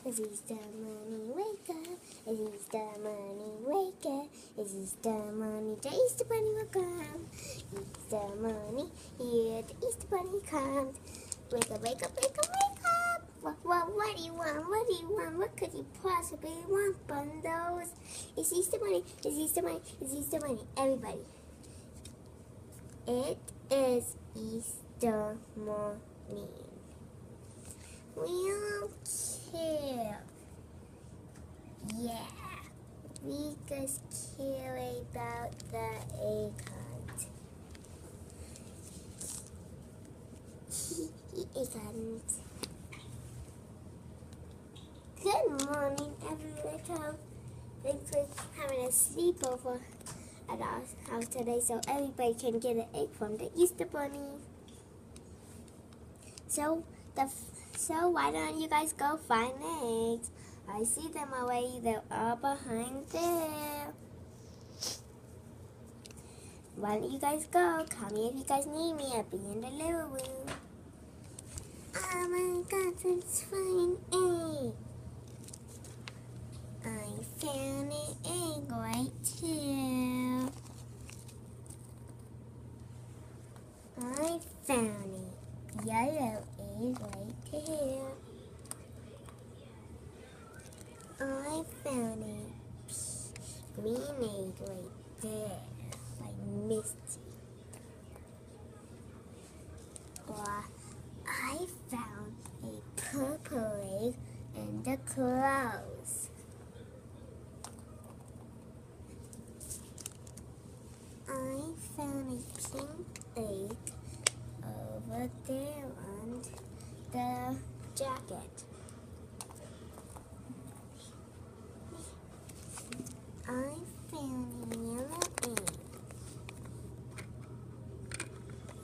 It's Easter money, wake up. It's Easter money, wake up. It's Easter money, the Easter bunny will come. Easter money, here the Easter bunny comes. Wake up, wake up, wake up, wake up. What do you want? What do you want? What could you possibly want, bundles? It's Easter money, it's Easter money, it's Easter money. Everybody. It is Easter morning. We don't care. Yeah. We just care about the egg hunt. Egg hunt. Good morning, everyone. Thanks for having a sleepover at our house today so everybody can get an egg from the Easter Bunny. So why don't you guys go find the eggs? I see them already. They're all behind there. Why don't you guys go? Call me if you guys need me. I'll be in the living room. Oh my God, let's find egg. I found an egg right here. I found a yellow egg right here. I found a green egg right there. I missed it. Or I found a purple egg in the clouds. I found a pink egg over there on the jacket. I found a yellow egg.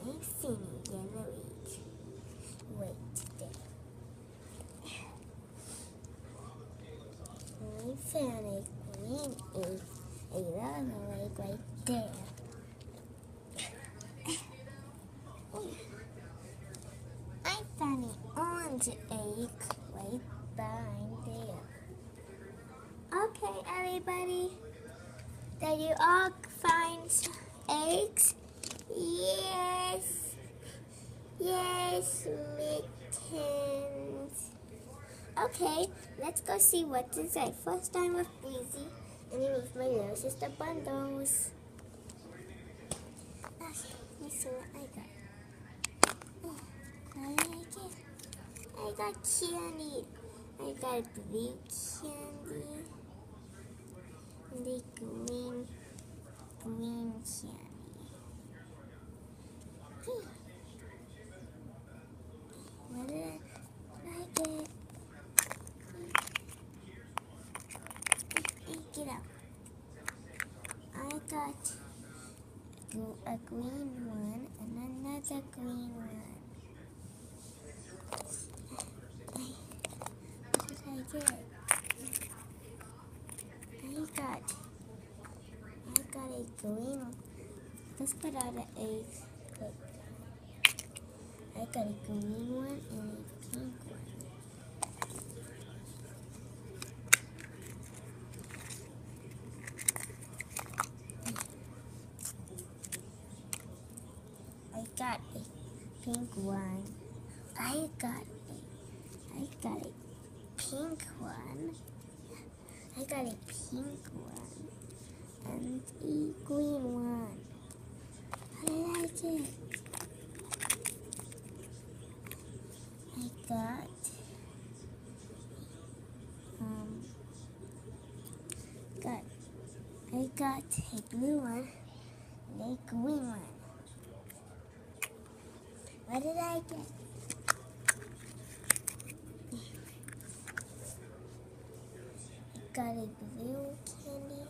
I've seen a yellow egg. Wait there. I found a green egg, a yellow egg right there. I found an orange egg right behind there. Okay, everybody. Did you all find eggs? Yes. Yes, Mittens. Okay, let's go see what's inside. First time with Breezy, and then with my little sister Bundles. Okay, let's see what I got. I got candy. I got blue candy. And the green candy. What did I get? Hey, get out. I got a green one and another green one. What did I get? I got a green one. Let's put out an egg. I got a green one and a pink one. I got a pink one. I got a pink one. I got a pink one and a green one. How did I get? I got a blue one and a green one. What did I get? I got a blue candy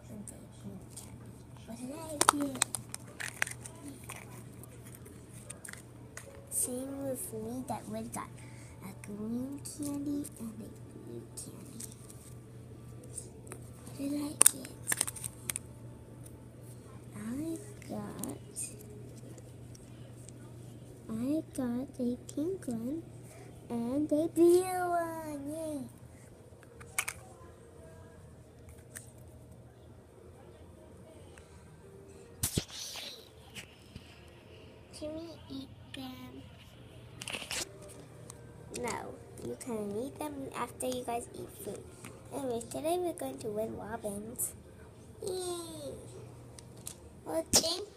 and a green candy. What did I get? Same with me that we got a green candy and a blue candy. What did I get? I got a pink one And a blue one, yay! Can we eat them? No, you can eat them after you guys eat food. Anyway, today we're going to win robins. Yay! Well, thank